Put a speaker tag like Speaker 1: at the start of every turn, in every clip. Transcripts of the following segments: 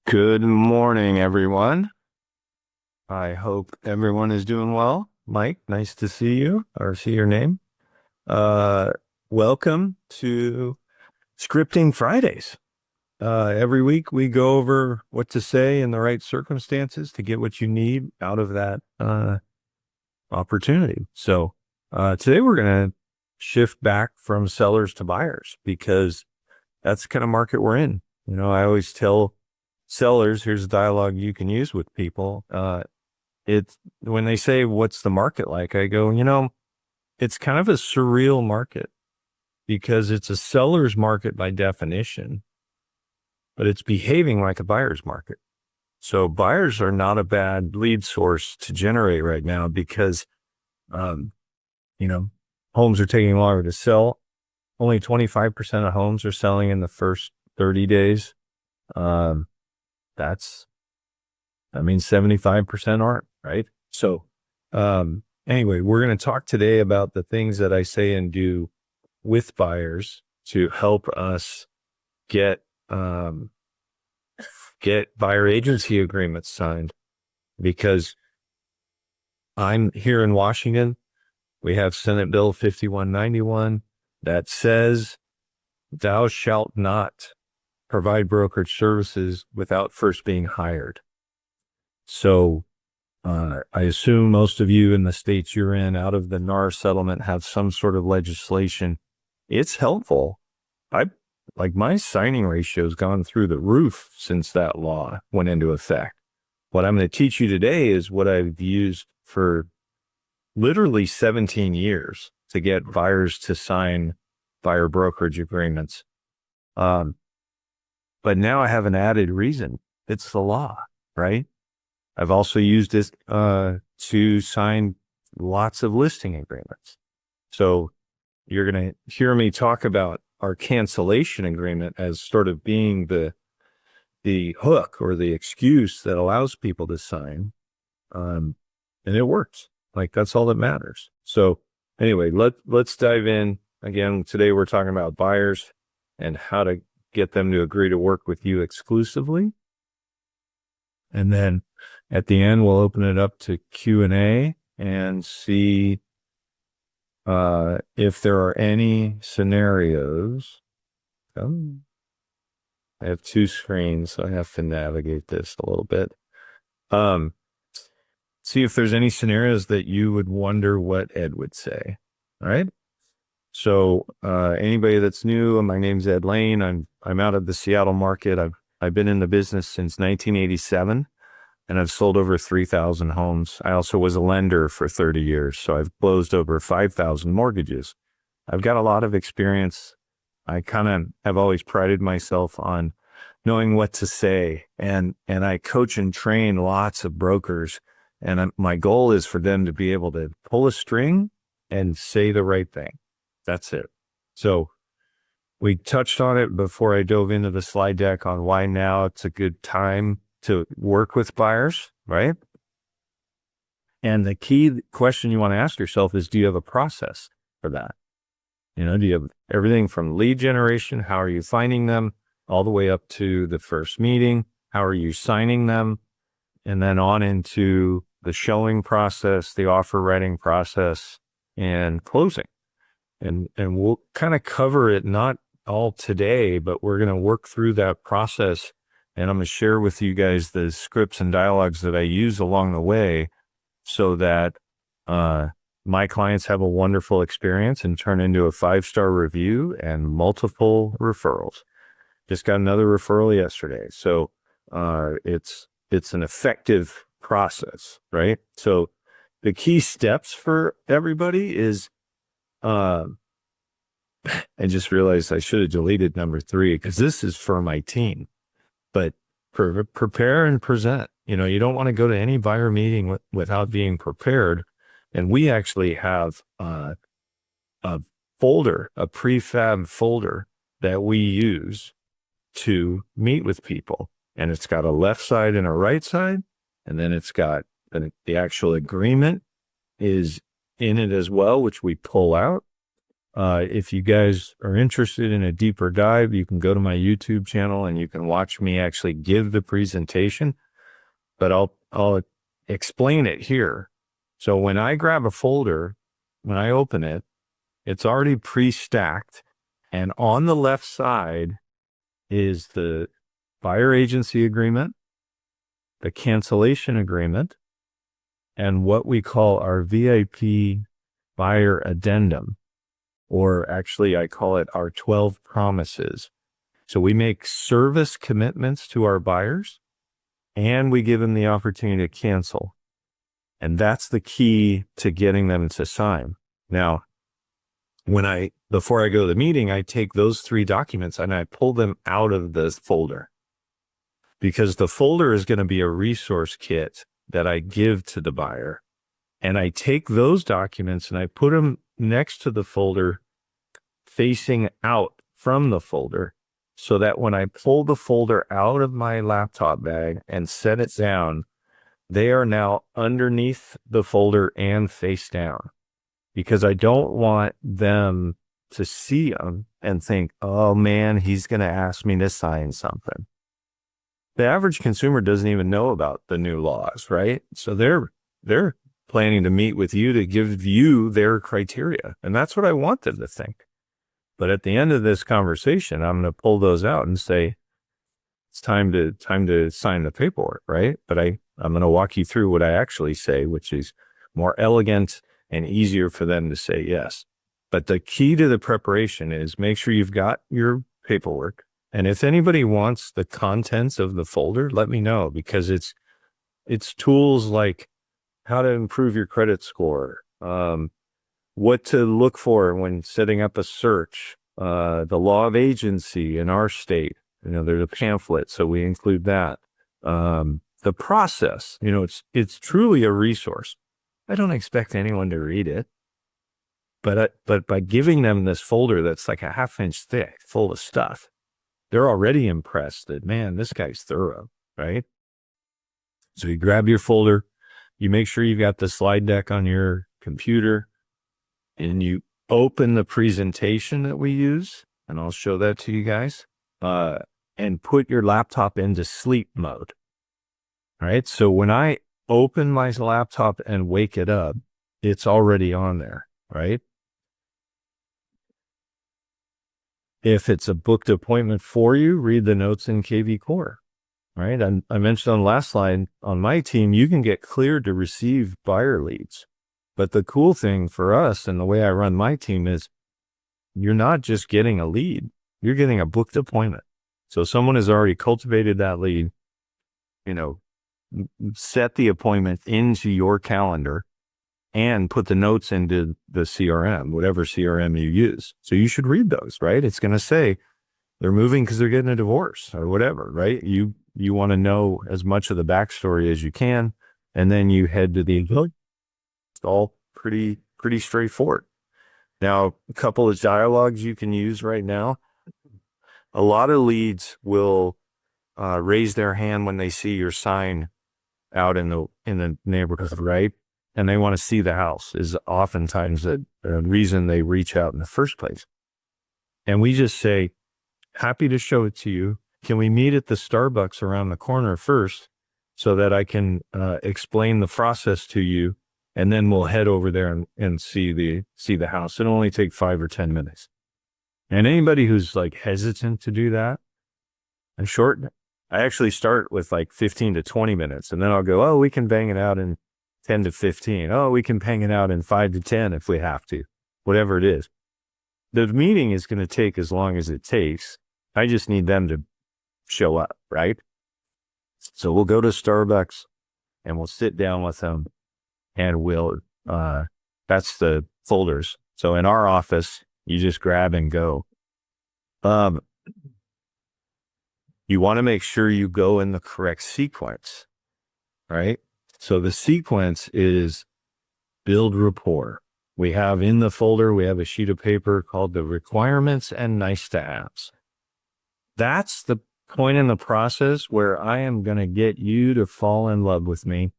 Speaker 1: Good morning, everyone. I hope everyone is doing well. Mike, nice to see you or see your name. Uh, Welcome to Scripting Fridays. Every week we go over what to say in the right circumstances to get what you need out of that opportunity. So today we're going to shift back from sellers to buyers because that's the kind of market we're in. I always tell sellers, here's a dialogue you can use with people. It's when they say, what's the market like? I go, it's kind of a surreal market because it's a seller's market by definition, but it's behaving like a buyer's market. So buyers are not a bad lead source to generate right now because, um, you know, homes are taking longer to sell. Only 25% of homes are selling in the first 30 days. Um, that means 75% aren't, right? So, anyway, we're going to talk today about the things that I say and do with buyers to help us get, get buyer agency agreements signed, because I'm here in Washington. We have Senate Bill 5191 that says, thou shalt not provide brokerage services without first being hired. So I assume most of you in the states you're in out of the NAR settlement have some sort of legislation. It's helpful. My signing ratio has gone through the roof since that law went into effect. What I'm going to teach you today is what I've used for literally 17 years to get buyers to sign buyer brokerage agreements. But now I have an added reason. It's the law, right? I've also used this to sign lots of listing agreements. So you're going to hear me talk about our cancellation agreement as sort of being the hook or the excuse that allows people to sign. And it works. Like, that's all that matters. So anyway, let's dive in. Again, today we're talking about buyers and how to get them to agree to work with you exclusively. And then at the end, we'll open it up to Q&A and see if there are any scenarios. I have two screens, so I have to navigate this a little bit. See if there's any scenarios that you would wonder what Ed would say. All right. So anybody that's new, my name's Ed Laine. I'm out of the Seattle market. I've been in the business since 1987. And I've sold over 3,000 homes. I also was a lender for 30 years, so I've closed over 5,000 mortgages. I've got a lot of experience. I kind of have always prided myself on knowing what to say, and I coach and train lots of brokers, and my goal is for them to be able to pull a string and say the right thing. That's it. So we touched on it before I dove into the slide deck on why now it's a good time to work with buyers, right? And the key question you want to ask yourself is, do you have a process for that? Do you have everything from lead generation? How are you finding them? All the way up to the first meeting. How are you signing them? And then on into the showing process, the offer writing process, and closing. And we'll kind of cover it, not all today, but we're going to work through that process. And I'm going to share with you guys the scripts and dialogues that I use along the way so that my clients have a wonderful experience and turn into a 5-star review and multiple referrals. Just got another referral yesterday. So it's an effective process, right? So the key steps for everybody is, I just realized I should have deleted number 3 because this is for my team. But prepare and present. You don't want to go to any buyer meeting without being prepared. And we actually have a folder, a prefab folder that we use to meet with people. And it's got a left side and a right side. And then it's got the actual agreement is in it as well, which we pull out. If you guys are interested in a deeper dive, you can go to my YouTube channel and you can watch me actually give the presentation, but I'll explain it here. So when I grab a folder, when I open it, it's already pre-stacked, and on the left side is the buyer agency agreement, the cancellation agreement, and what we call our VIP buyer addendum, or actually I call it our 12 promises. So we make service commitments to our buyers and we give them the opportunity to cancel. And that's the key to getting them to sign. Now, before I go to the meeting, I take those 3 documents and I pull them out of the folder, because the folder is going to be a resource kit that I give to the buyer. And I take those documents and I put them next to the folder, facing out from the folder, so that when I pull the folder out of my laptop bag and set it down, they are now underneath the folder and face down, because I don't want them to see them and think, oh man, he's going to ask me to sign something. The average consumer doesn't even know about the new laws, right? So they're planning to meet with you to give you their criteria. And that's what I want them to think. But at the end of this conversation, I'm going to pull those out and say, it's time to sign the paperwork, right? But I'm going to walk you through what I actually say, which is more elegant and easier for them to say yes. But the key to the preparation is make sure you've got your paperwork. And if anybody wants the contents of the folder, let me know, because it's tools like how to improve your credit score, what to look for when setting up a search, the law of agency in our state. There's a pamphlet, so we include that. The process, it's truly a resource. I don't expect anyone to read it, but by giving them this folder that's like a half-inch thick, full of stuff, they're already impressed that, man, this guy's thorough, right? So you grab your folder, you make sure you've got the slide deck on your computer, and you open the presentation that we use, and I'll show that to you guys, and put your laptop into sleep mode. All right. So when I open my laptop and wake it up, it's already on there, right? If it's a booked appointment for you, read the notes in KV Core, right? I mentioned on the last slide, on my team, you can get cleared to receive buyer leads. But the cool thing for us and the way I run my team is you're not just getting a lead, you're getting a booked appointment. So someone has already cultivated that lead, set the appointment into your calendar and put the notes into the CRM, whatever CRM you use. So you should read those, right? It's going to say they're moving because they're getting a divorce or whatever, right? You want to know as much of the backstory as you can, and then you head to the, it's all pretty straightforward. Now, a couple of dialogues you can use right now. A lot of leads will raise their hand when they see your sign out in the neighborhood, right? And they want to see the house is oftentimes the reason they reach out in the first place. And we just say, happy to show it to you. Can we meet at the Starbucks around the corner first so that I can explain the process to you? And then we'll head over there and see the house. It'll only take 5 or 10 minutes. And anybody who's like hesitant to do that, I actually start with like 15 to 20 minutes, and then I'll go, oh, we can bang it out in 10 to 15. Oh, we can bang it out in 5 to 10 if we have to, whatever it is. The meeting is going to take as long as it takes. I just need them to show up, right? So we'll go to Starbucks and we'll sit down with them, and that's the folders. So in our office, you just grab and go. You want to make sure you go in the correct sequence, right? So the sequence is build rapport. We have in the folder, we have a sheet of paper called the requirements and nice to haves. That's the point in the process where I am going to get you to fall in love with me.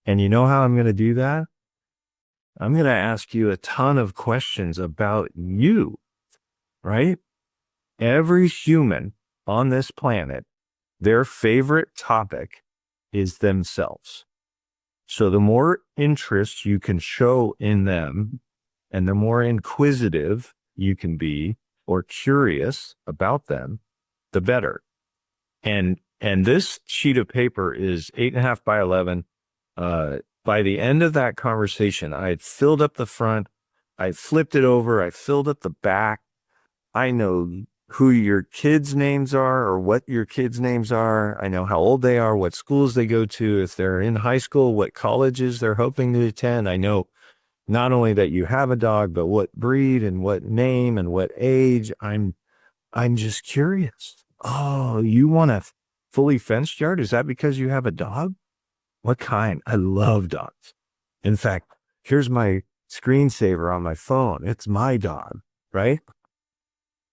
Speaker 1: And you know how I'm going to do that? I'm going to ask you a ton of questions about you, right? Every human on this planet, their favorite topic is themselves. So the more interest you can show in them and the more inquisitive you can be or curious about them, the better. And this sheet of paper is 8.5 by 11. By the end of that conversation, I had filled up the front, I flipped it over, I filled up the back. I know who your kids' names are or what your kids' names are. I know how old they are, what schools they go to, if they're in high school, what colleges they're hoping to attend. I know not only that you have a dog, but what breed and what name and what age. I'm just curious. Oh, you want a fully fenced yard? Is that because you have a dog? What kind? I love dogs. In fact, here's my screensaver on my phone. It's my dog, right?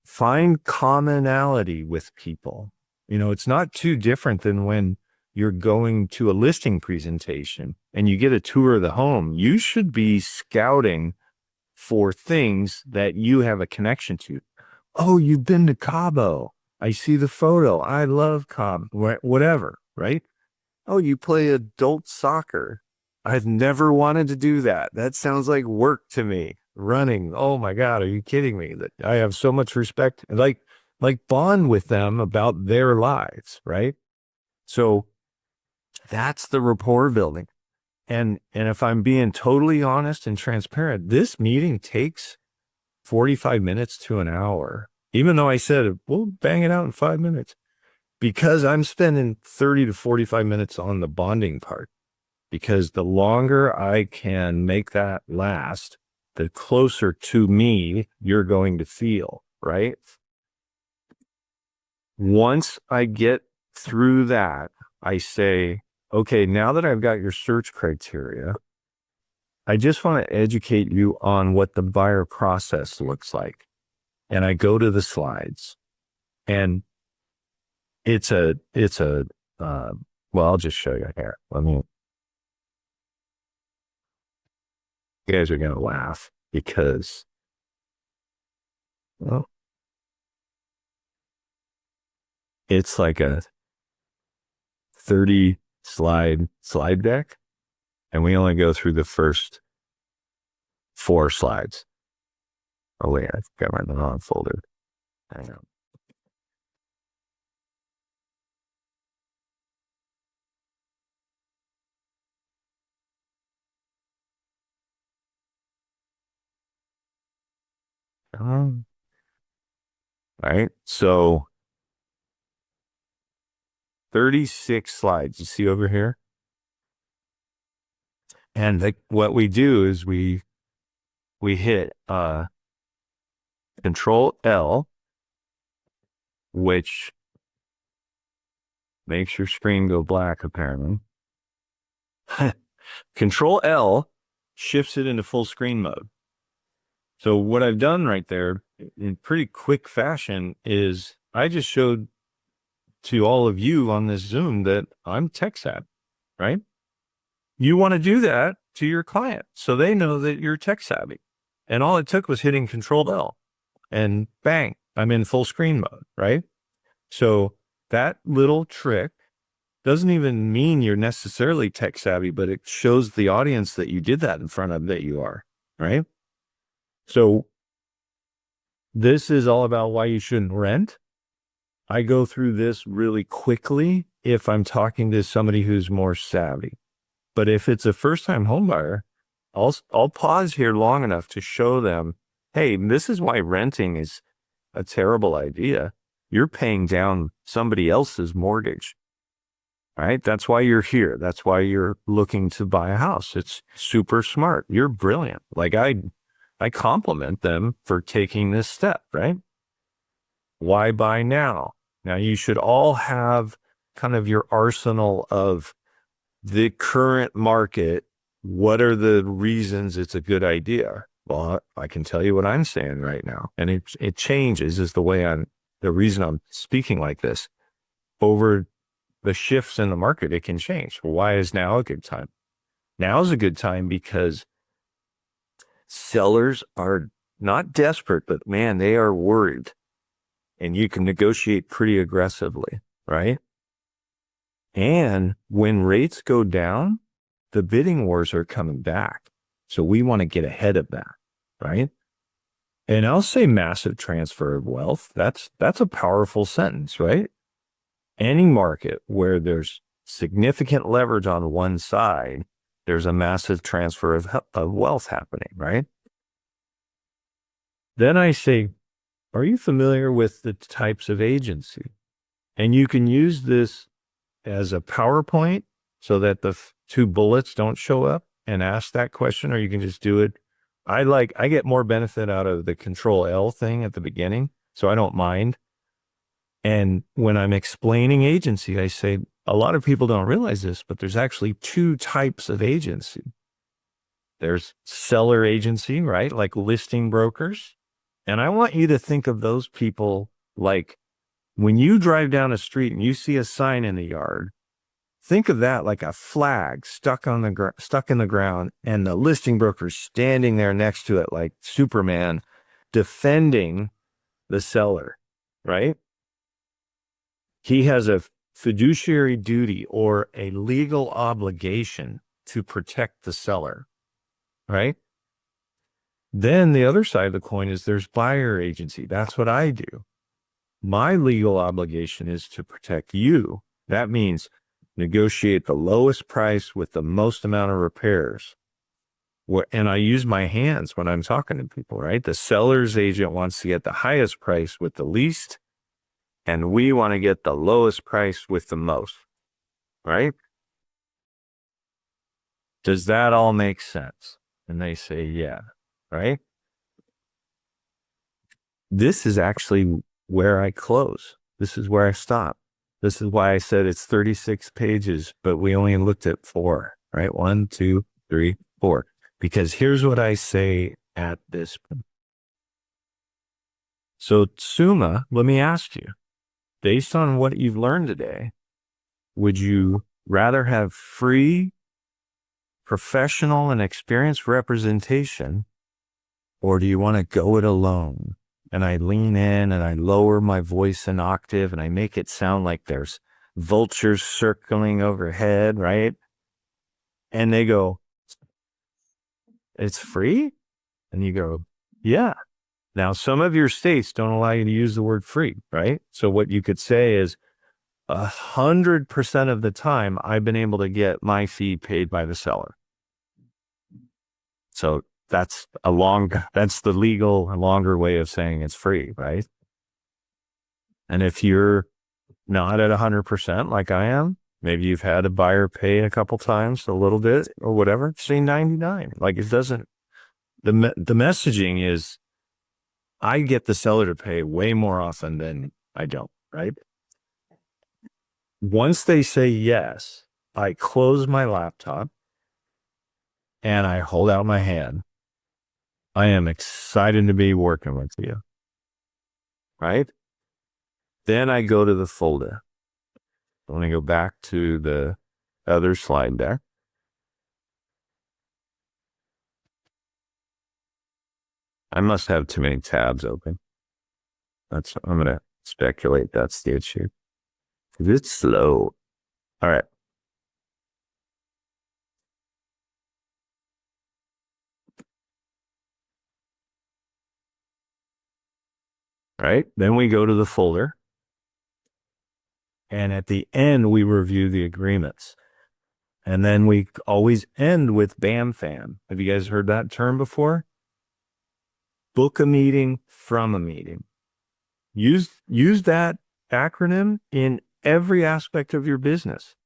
Speaker 1: Find commonality with people. You know, it's not too different than when you're going to a listing presentation and you get a tour of the home. You should be scouting for things that you have a connection to. Oh, you've been to Cabo. I see the photo. I love Cabo, whatever, right? Oh, you play adult soccer. I've never wanted to do that. That sounds like work to me. Running. Oh my God, are you kidding me? That I have so much respect and like bond with them about their lives, right? So that's the rapport building. And if I'm being totally honest and transparent, this meeting takes 45 minutes to an hour. Even though I said we'll bang it out in 5 minutes, because I'm spending 30 to 45 minutes on the bonding part. Because the longer I can make that last, the closer to me you're going to feel, right? Once I get through that, I say, okay, now that I've got your search criteria, I just want to educate you on what the buyer process looks like. And I go to the slides, and well, I'll just show you here. You guys are going to laugh because, well, it's like a 30 slide deck, and we only go through the first 4 slides. Oh wait, I've got my wrong folder. Hang on. All right, so 36 slides. You see over here? And what we do is we hit Control L, which makes your screen go black, apparently. Control L shifts it into full screen mode. So what I've done right there in pretty quick fashion is I just showed to all of you on this Zoom that I'm tech savvy, right? You want to do that to your client so they know that you're tech savvy. And all it took was hitting Control L and bang, I'm in full screen mode, right? So that little trick doesn't even mean you're necessarily tech savvy, but it shows the audience that you did that in front of that you are, right? So this is all about why you shouldn't rent. I go through this really quickly if I'm talking to somebody who's more savvy. But if it's a first-time home buyer, I'll pause here long enough to show them, hey, this is why renting is a terrible idea. You're paying down somebody else's mortgage, right? That's why you're here. That's why you're looking to buy a house. It's super smart. You're brilliant. Like I compliment them for taking this step, right? Why buy now? Now you should all have kind of your arsenal of the current market. What are the reasons it's a good idea? Well, I can tell you what I'm saying right now. And it changes is the reason I'm speaking like this. Over the shifts in the market, it can change. Why is now a good time? Now is a good time because sellers are not desperate, but man, they are worried. And you can negotiate pretty aggressively, right? And when rates go down, the bidding wars are coming back. So we want to get ahead of that, right? And I'll say massive transfer of wealth. That's a powerful sentence, right? Any market where there's significant leverage on one side, there's a massive transfer of wealth happening, right? Then I say, are you familiar with the types of agency? And you can use this as a PowerPoint so that the two bullets don't show up and ask that question, or you can just do it. I get more benefit out of the Control L thing at the beginning, so I don't mind. And when I'm explaining agency, I say, a lot of people don't realize this, but there's actually two types of agency. There's seller agency, right? Like listing brokers. And I want you to think of those people like when you drive down a street and you see a sign in the yard, think of that like a flag stuck in the ground, and the listing broker standing there next to it like Superman, defending the seller, right? He has a fiduciary duty or a legal obligation to protect the seller, right? Then the other side of the coin is there's buyer agency. That's what I do. My legal obligation is to protect you. That means negotiate the lowest price with the most amount of repairs. And I use my hands when I'm talking to people, right? The seller's agent wants to get the highest price with the least, and we want to get the lowest price with the most, right? Does that all make sense? And they say, yeah, right? This is actually where I close. This is where I stop. This is why I said it's 36 pages, but we only looked at 4, right? 1, 2, 3, 4. Because here's what I say at this point. So, Tsuma, let me ask you, based on what you've learned today, would you rather have free, professional, and experienced representation, or do you want to go it alone? And I lean in and I lower my voice an octave and I make it sound like there's vultures circling overhead, right? And they go, it's free? And you go, yeah. Now, some of your states don't allow you to use the word free, right? So what you could say is 100% of the time I've been able to get my fee paid by the seller. So that's the legal, longer way of saying it's free, right? And if you're not at 100% like I am, maybe you've had a buyer pay a couple times, a little bit or whatever, say 99. Like it doesn't, the messaging is I get the seller to pay way more often than I don't, right? Once they say yes, I close my laptop and I hold out my hand. I am excited to be working with you, right? Then I go to the folder. Let me go back to the other slide there. I must have too many tabs open. I'm going to speculate that's the issue. It's slow. All right. All right. Then we go to the folder. And at the end, we review the agreements. And then we always end with BAM FAM. Have you guys heard that term before? Book a meeting from a meeting. Use that acronym in every aspect of your business.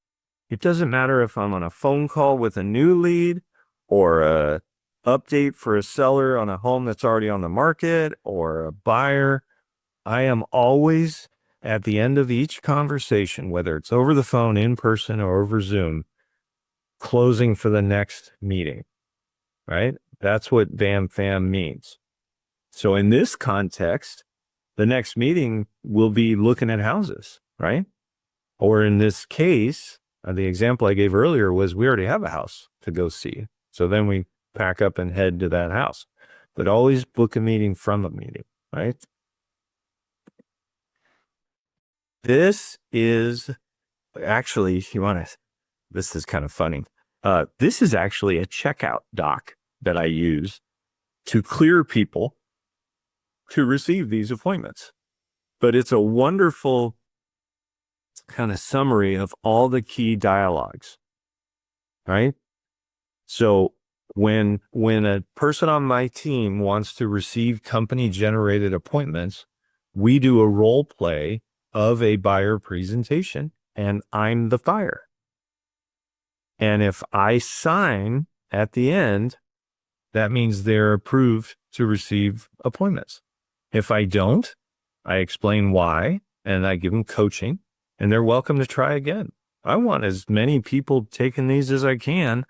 Speaker 1: It doesn't matter if I'm on a phone call with a new lead or a update for a seller on a home that's already on the market or a buyer. I am always at the end of each conversation, whether it's over the phone, in person, or over Zoom, closing for the next meeting, right? That's what BAM FAM means. So in this context, the next meeting will be looking at houses, right? Or in this case, the example I gave earlier was we already have a house to go see. So then we pack up and head to that house. But always book a meeting from a meeting, right? This is actually, this is kind of funny. This is actually a checkout doc that I use to clear people to receive these appointments. But it's a wonderful kind of summary of all the key dialogues, right? So when a person on my team wants to receive company generated appointments, we do a role play of a buyer presentation, and I'm the buyer. And if I sign at the end, that means they're approved to receive appointments. If I don't, I explain why, and I give them coaching, and they're welcome to try again. I want as many people taking these as I can,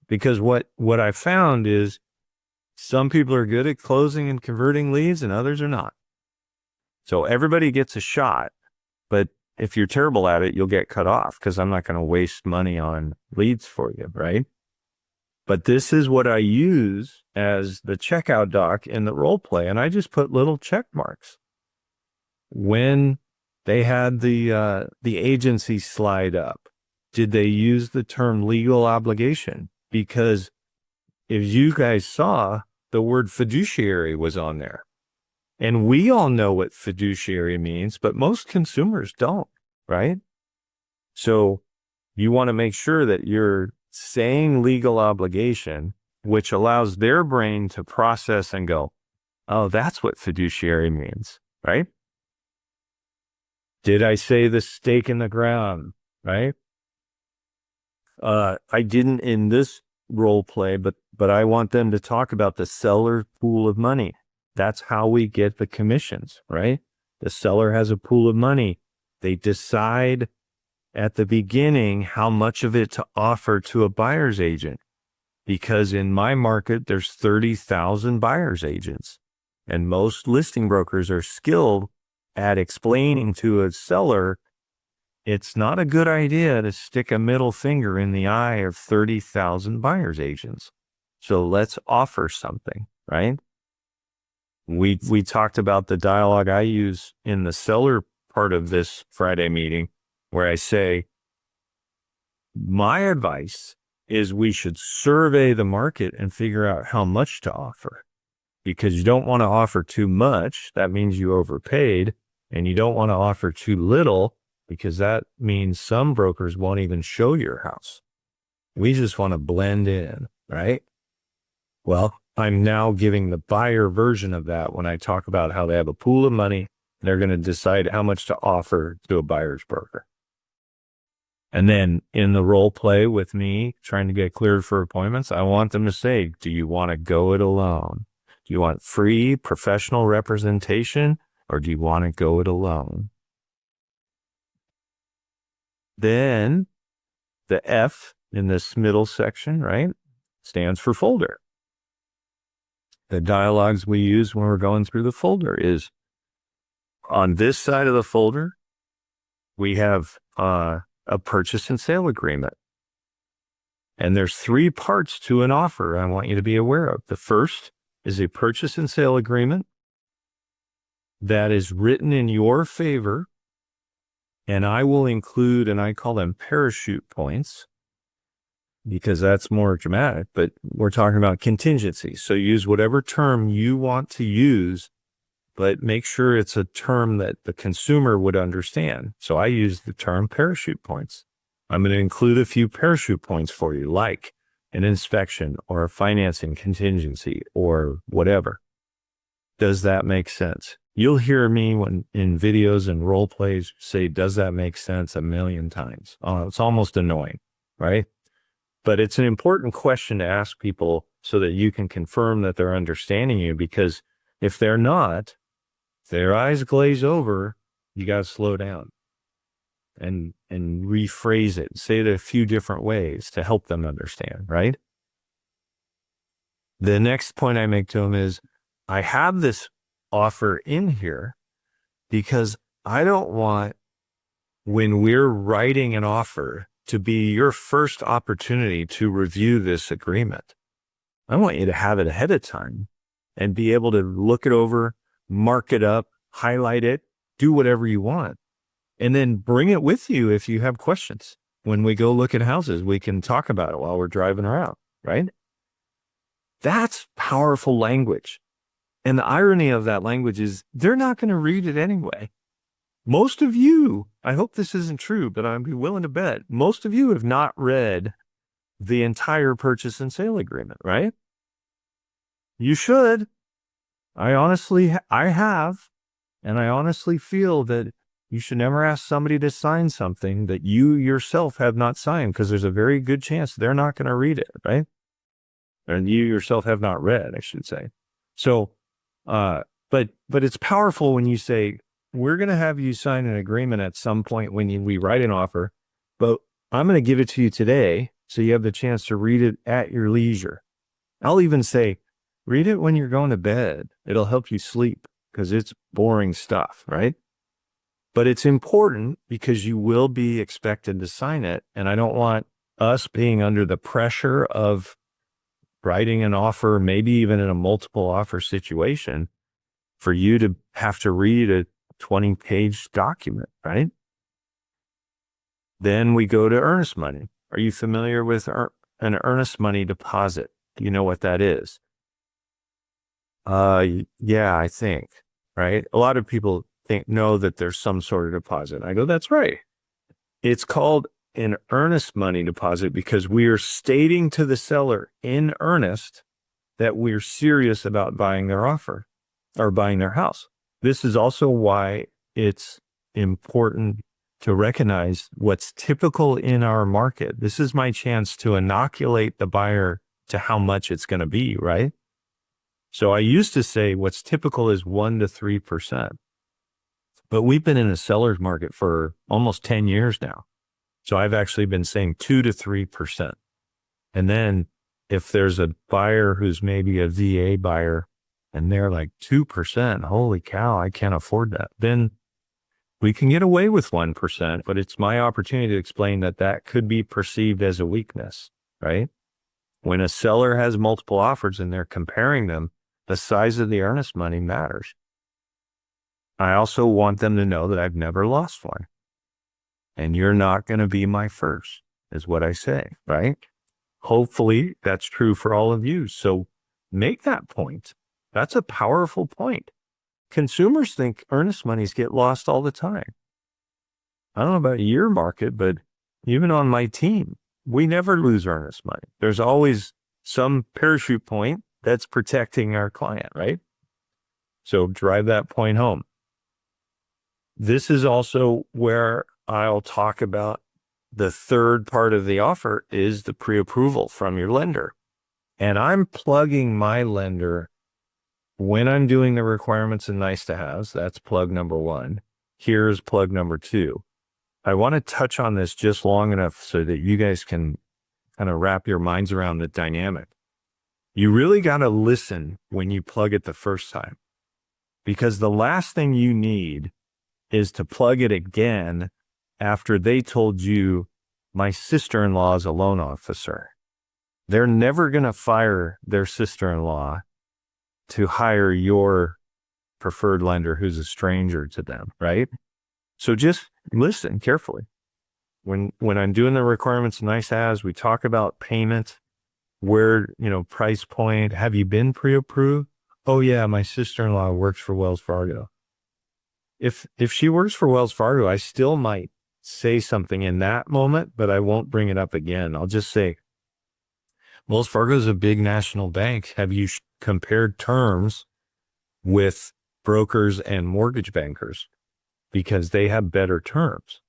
Speaker 1: because what I found is some people are good at closing and converting leads and others are not. So everybody gets a shot, but if you're terrible at it, you'll get cut off, because I'm not going to waste money on leads for you, right? But this is what I use as the checkout doc in the role play, and I just put little check marks. When they had the agency slide up, did they use the term legal obligation? Because if you guys saw, the word fiduciary was on there. And we all know what fiduciary means, but most consumers don't, right? So you want to make sure that you're saying legal obligation, which allows their brain to process and go, oh, that's what fiduciary means, right? Did I say the stake in the ground, right? I didn't in this role play, but I want them to talk about the seller pool of money. That's how we get the commissions, right? The seller has a pool of money. They decide at the beginning how much of it to offer to a buyer's agent. Because in my market, there's 30,000 buyer's agents. And most listing brokers are skilled at explaining to a seller, it's not a good idea to stick a middle finger in the eye of 30,000 buyer's agents. So let's offer something, right? We talked about the dialogue I use in the seller part of this Friday meeting, where I say, my advice is we should survey the market and figure out how much to offer, because you don't want to offer too much. That means you overpaid, and you don't want to offer too little, because that means some brokers won't even show your house. We just want to blend in, right? Well, I'm now giving the buyer version of that when I talk about how they have a pool of money. They're going to decide how much to offer to a buyer's broker. And then in the role play with me trying to get cleared for appointments, I want them to say, do you want to go it alone? Do you want free professional representation, or do you want to go it alone? Then the F in this middle section, right, stands for folder. The dialogues we use when we're going through the folder is, on this side of the folder, we have a purchase and sale agreement. And there's 3 parts to an offer I want you to be aware of. The first is a purchase and sale agreement that is written in your favor. And I will include, and I call them parachute points, because that's more dramatic, but we're talking about contingency. So use whatever term you want to use, but make sure it's a term that the consumer would understand. So I use the term parachute points. I'm going to include a few parachute points for you, like an inspection or a financing contingency or whatever. Does that make sense? You'll hear me when in videos and role plays say, does that make sense, a million times. It's almost annoying, right? But it's an important question to ask people so that you can confirm that they're understanding you, because if they're not, if their eyes glaze over, you got to slow down and rephrase it, say it a few different ways to help them understand, right? The next point I make to them is, I have this offer in here because I don't want, when we're writing an offer, to be your first opportunity to review this agreement. I want you to have it ahead of time and be able to look it over, mark it up, highlight it, do whatever you want, and then bring it with you if you have questions. When we go look at houses, we can talk about it while we're driving around, right? That's powerful language. And the irony of that language is they're not going to read it anyway. Most of you, I hope this isn't true, but I'd be willing to bet most of you have not read the entire purchase and sale agreement, right? You should. I have, and I honestly feel that you should never ask somebody to sign something that you yourself have not signed, because there's a very good chance they're not going to read it, right? And you yourself have not read, I should say. So, but it's powerful when you say, we're going to have you sign an agreement at some point when we write an offer, but I'm going to give it to you today so you have the chance to read it at your leisure. I'll even say, read it when you're going to bed. It'll help you sleep because it's boring stuff, right? But it's important because you will be expected to sign it. And I don't want us being under the pressure of writing an offer, maybe even in a multiple offer situation, for you to have to read a 20-page document, right? Then we go to earnest money. Are you familiar with an earnest money deposit? Do you know what that is? Yeah, I think, right? A lot of people know that there's some sort of deposit. I go, that's right. It's called an earnest money deposit because we are stating to the seller in earnest that we're serious about buying their offer or buying their house. This is also why it's important to recognize what's typical in our market. This is my chance to inoculate the buyer to how much it's going to be, right? So I used to say what's typical is 1% to 3%, but we've been in a seller's market for almost 10 years now. So I've actually been saying 2% to 3%. And then if there's a buyer who's maybe a VA buyer and they're like 2%, holy cow, I can't afford that. Then we can get away with 1%, but it's my opportunity to explain that that could be perceived as a weakness, right? When a seller has multiple offers and they're comparing them, the size of the earnest money matters. I also want them to know that I've never lost one. And you're not going to be my first, is what I say, right? Hopefully that's true for all of you. So make that point. That's a powerful point. Consumers think earnest monies get lost all the time. I don't know about your market, but even on my team, we never lose earnest money. There's always some parachute point that's protecting our client, right? So drive that point home. This is also where I'll talk about the third part of the offer is the pre-approval from your lender. And I'm plugging my lender when I'm doing the requirements and nice to haves. That's plug number one. Here's plug number two. I want to touch on this just long enough so that you guys can kind of wrap your minds around the dynamic. You really got to listen when you plug it the first time, because the last thing you need is to plug it again after they told you, my sister-in-law is a loan officer. They're never going to fire their sister-in-law to hire your preferred lender who's a stranger to them, right? So just listen carefully. When I'm doing the requirements nice as, we talk about payment, where, price point. Have you been pre-approved? Oh yeah, my sister-in-law works for Wells Fargo. If she works for Wells Fargo, I still might say something in that moment, but I won't bring it up again. I'll just say, Wells Fargo is a big national bank. Have you compared terms with brokers and mortgage bankers? Because they have better terms.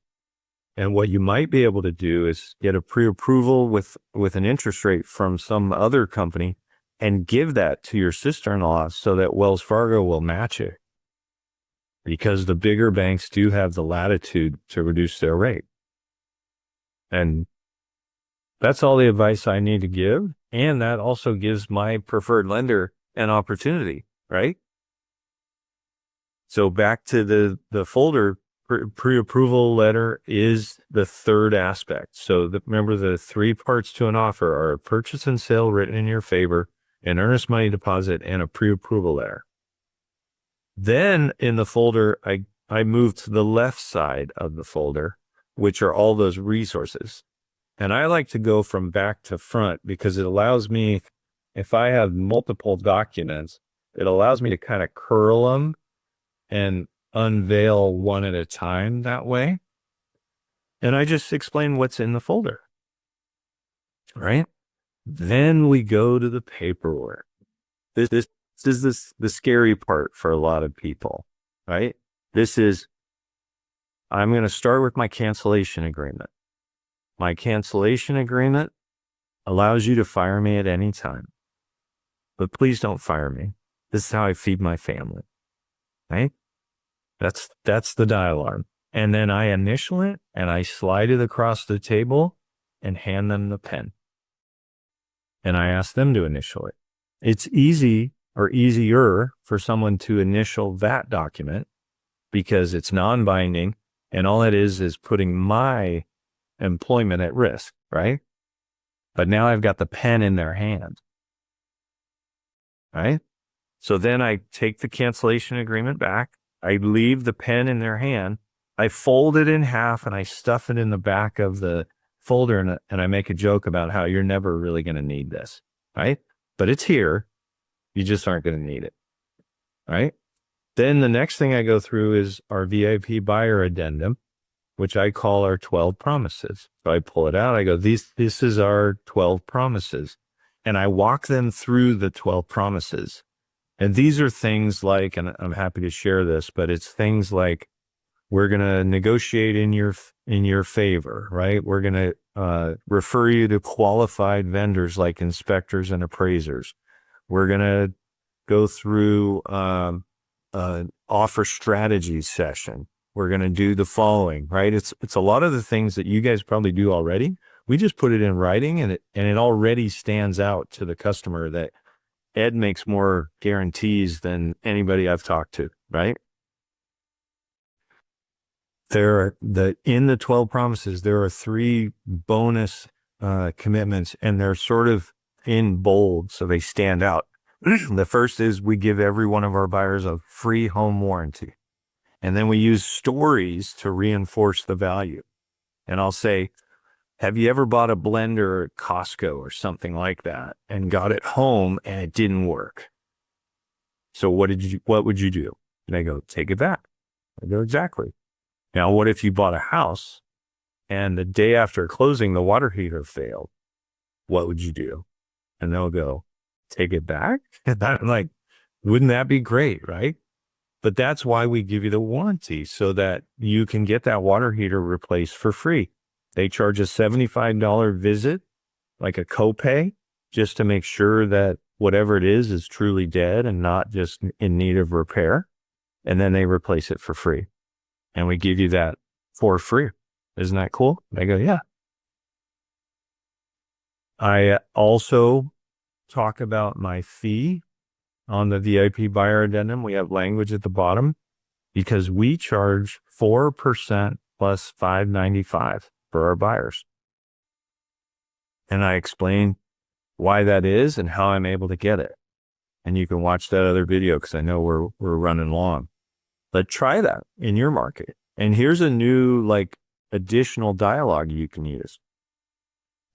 Speaker 1: And what you might be able to do is get a pre-approval with an interest rate from some other company and give that to your sister-in-law so that Wells Fargo will match it. Because the bigger banks do have the latitude to reduce their rate. And that's all the advice I need to give. And that also gives my preferred lender an opportunity, right? So back to the folder, pre-approval letter is the third aspect. So remember, the three parts to an offer are a purchase and sale written in your favor, an earnest money deposit, and a pre-approval letter. Then in the folder, I move to the left side of the folder, which are all those resources. And I like to go from back to front because it allows me, if I have multiple documents, it allows me to kind of curl them and unveil one at a time that way. And I just explain what's in the folder, right? Then we go to the paperwork. This is the scary part for a lot of people, right? I'm going to start with my cancellation agreement. My cancellation agreement allows you to fire me at any time, but please don't fire me. This is how I feed my family, right? That's the dialogue. And then I initial it and I slide it across the table and hand them the pen. And I ask them to initial it. It's easy or easier for someone to initial that document because it's non-binding and all it is putting my employment at risk, right? But now I've got the pen in their hand, right? So then I take the cancellation agreement back. I leave the pen in their hand. I fold it in half and I stuff it in the back of the folder and I make a joke about how you're never really going to need this, right? But it's here. You just aren't going to need it, right? Then the next thing I go through is our VIP buyer addendum, which I call our 12 promises. So I pull it out. I go, this is our 12 promises. And I walk them through the 12 promises. And these are things like, and I'm happy to share this, but it's things like, we're going to negotiate in your favor, right? We're going to refer you to qualified vendors like inspectors and appraisers. We're going to go through an offer strategy session. We're going to do the following, right? It's a lot of the things that you guys probably do already. We just put it in writing and it already stands out to the customer that Ed makes more guarantees than anybody I've talked to, right? In the 12 promises, there are 3 bonus commitments, and they're sort of in bold, so they stand out. The first is we give every one of our buyers a free home warranty. And then we use stories to reinforce the value. And I'll say, have you ever bought a blender at Costco or something like that and got it home and it didn't work? So what would you do? And I go, take it back. I go, exactly. Now, what if you bought a house and the day after closing, the water heater failed? What would you do? And they'll go, take it back? And I'm like, wouldn't that be great, right? But that's why we give you the warranty, so that you can get that water heater replaced for free. They charge a $75 visit, like a copay, just to make sure that whatever it is truly dead and not just in need of repair. And then they replace it for free. And we give you that for free. Isn't that cool? I go, yeah. I also talk about my fee on the VIP buyer addendum. We have language at the bottom because we charge 4% plus $5.95 for our buyers. And I explain why that is and how I'm able to get it. And you can watch that other video because I know we're running long. But try that in your market. And here's a new additional dialogue you can use.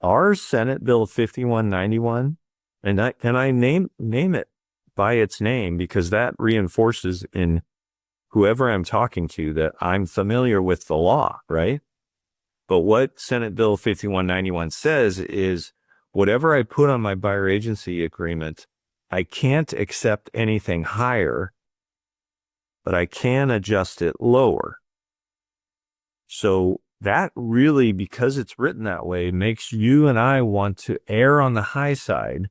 Speaker 1: Our Senate Bill 5191, and I name it by its name because that reinforces in whoever I'm talking to that I'm familiar with the law, right? But what Senate Bill 5191 says is whatever I put on my buyer agency agreement, I can't accept anything higher, but I can adjust it lower. So that really, because it's written that way, makes you and I want to err on the high side.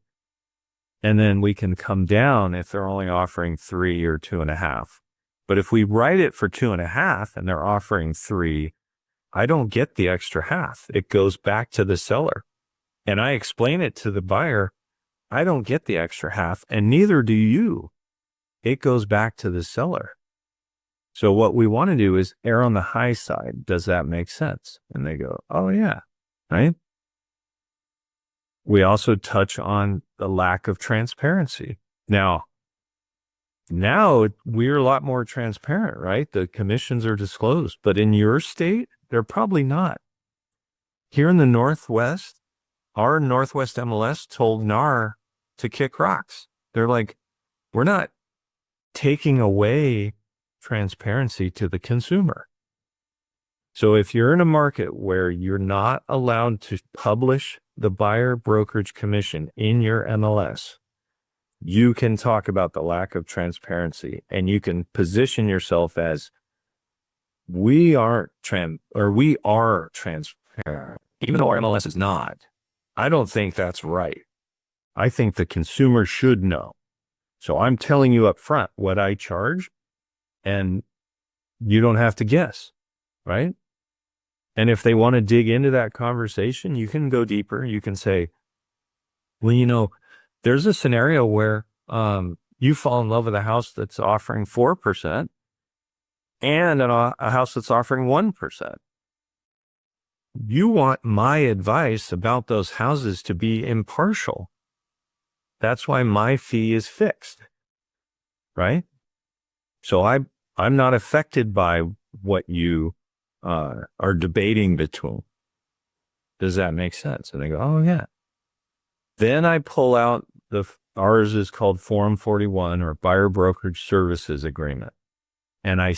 Speaker 1: And then we can come down if they're only offering 3 or 2.5. But if we write it for 2.5 and they're offering 3, I don't get the extra half. It goes back to the seller. And I explain it to the buyer. I don't get the extra half, and neither do you. It goes back to the seller. So what we want to do is err on the high side. Does that make sense? And they go, oh yeah, right? we also touch on the lack of transparency. Now we're a lot more transparent, right? The commissions are disclosed, but in your state, they're probably not. Here in the Northwest, our Northwest MLS told NAR to kick rocks. They're like, we're not taking away transparency to the consumer. So if you're in a market where you're not allowed to publish the buyer brokerage commission in your MLS, you can talk about the lack of transparency, and you can position yourself as we are transparent, even though our MLS is not. I don't think that's right. I think the consumer should know. So I'm telling you up front what I charge, and you don't have to guess, right? And if they want to dig into that conversation, you can go deeper. You can say, well, there's a scenario where you fall in love with a house that's offering 4% and a house that's offering 1%. You want my advice about those houses to be impartial. That's why my fee is fixed, right? So I'm not affected by what you are debating between. Does that make sense? And they go, oh yeah. Then I pull out ours is called Form 41 or Buyer Brokerage Services Agreement. And I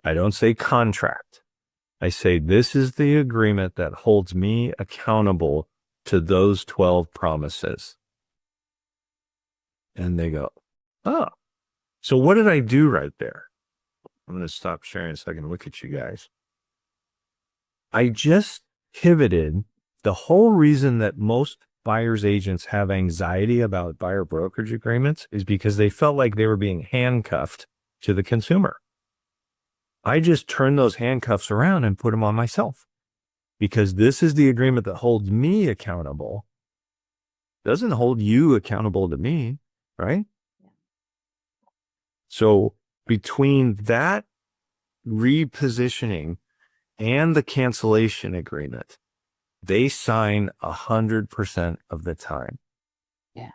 Speaker 1: don't say contract. I say, this is the agreement that holds me accountable to those 12 promises. And they go, oh, so what did I do right there? I'm going to stop sharing so I can look at you guys. I just pivoted. The whole reason that most buyer's agents have anxiety about buyer brokerage agreements is because they felt like they were being handcuffed to the consumer. I just turned those handcuffs around and put them on myself, because this is the agreement that holds me accountable. Doesn't hold you accountable to me, right? Yeah. So between that repositioning and the cancellation agreement, they sign 100% of the time.
Speaker 2: Yeah.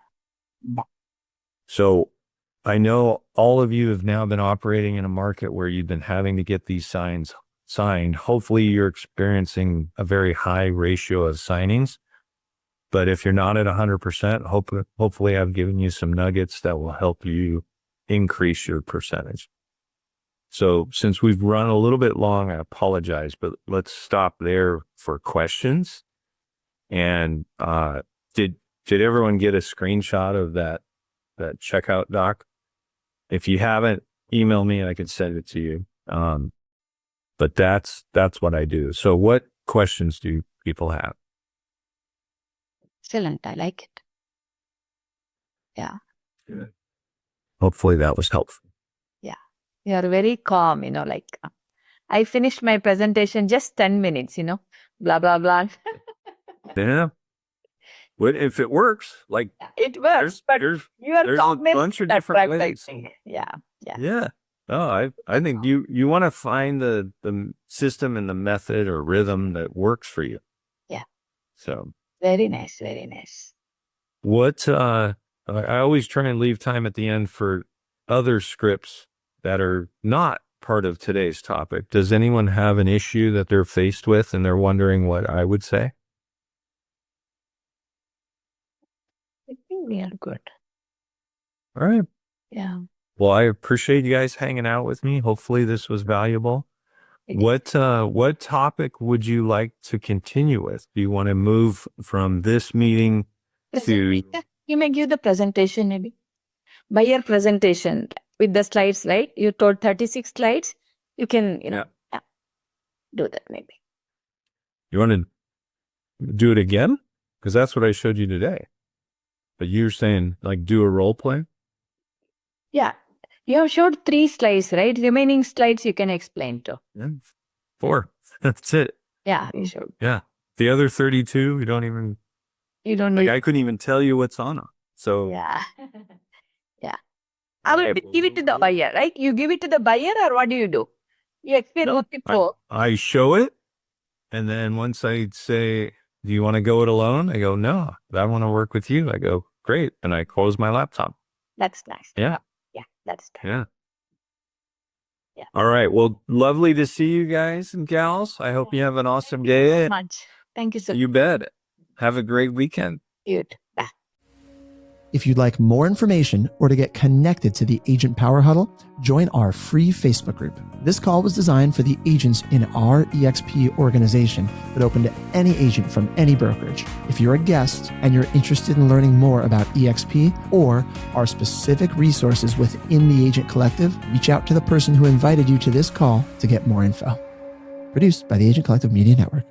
Speaker 1: So I know all of you have now been operating in a market where you've been having to get these signs signed. Hopefully you're experiencing a very high ratio of signings. But if you're not at 100%, hopefully I've given you some nuggets that will help you increase your percentage. So since we've run a little bit long, I apologize, but let's stop there for questions. And did everyone get a screenshot of that checkout doc? If you haven't, email me and I can send it to you. But that's what I do. So what questions do people have?
Speaker 2: Excellent. I like it. Yeah.
Speaker 1: Good. Hopefully that was helpful.
Speaker 2: Yeah. You are very calm, like I finished my presentation just 10 minutes, blah, blah, blah.
Speaker 1: Yeah. What if it works? Like
Speaker 2: it works, but
Speaker 1: there's
Speaker 2: you are
Speaker 1: a bunch of different ways.
Speaker 2: Yeah.
Speaker 1: Yeah. Oh, I think you want to find the system and the method or rhythm that works for you.
Speaker 2: Yeah.
Speaker 1: So
Speaker 2: very nice, very nice.
Speaker 1: What I always try and leave time at the end for other scripts that are not part of today's topic. Does anyone have an issue that they're faced with and they're wondering what I would say?
Speaker 2: I think we are good.
Speaker 1: All right.
Speaker 2: Yeah.
Speaker 1: Well, I appreciate you guys hanging out with me. Hopefully this was valuable. What topic would you like to continue with? Do you want to move from this meeting to...
Speaker 2: You may give the presentation maybe. Buyer presentation with the slides, right? You told 36 slides. You can, do that maybe.
Speaker 1: You want to do it again? Because that's what I showed you today. But you're saying like do a role play?
Speaker 2: Yeah. You have showed 3 slides, right? Remaining slides you can explain to.
Speaker 1: Yeah. 4. That's it.
Speaker 2: Yeah, you showed.
Speaker 1: Yeah. The other 32, you don't know. I couldn't even tell you what's on them. So
Speaker 2: yeah. Yeah. I will give it to the buyer, right? You give it to the buyer or what do you do? You explain what before.
Speaker 1: I show it. And then once I say, do you want to go it alone? I go, no, I want to work with you. I go, great. And I close my laptop.
Speaker 2: That's nice.
Speaker 1: Yeah.
Speaker 2: Yeah, that's nice.
Speaker 1: Yeah.
Speaker 2: Yeah.
Speaker 1: All right. Well, lovely to see you guys and gals. I hope you have an awesome day.
Speaker 2: Much. Thank you so much.
Speaker 1: You bet. Have a great weekend.
Speaker 2: You too. Bye.
Speaker 3: If you'd like more information or to get connected to the Agent Power Huddle, join our free Facebook group. This call was designed for the agents in our EXP organization, but open to any agent from any brokerage. If you're a guest and you're interested in learning more about EXP or our specific resources within the Agent Collective, reach out to the person who invited you to this call to get more info. Produced by the Agent Collective Media Network.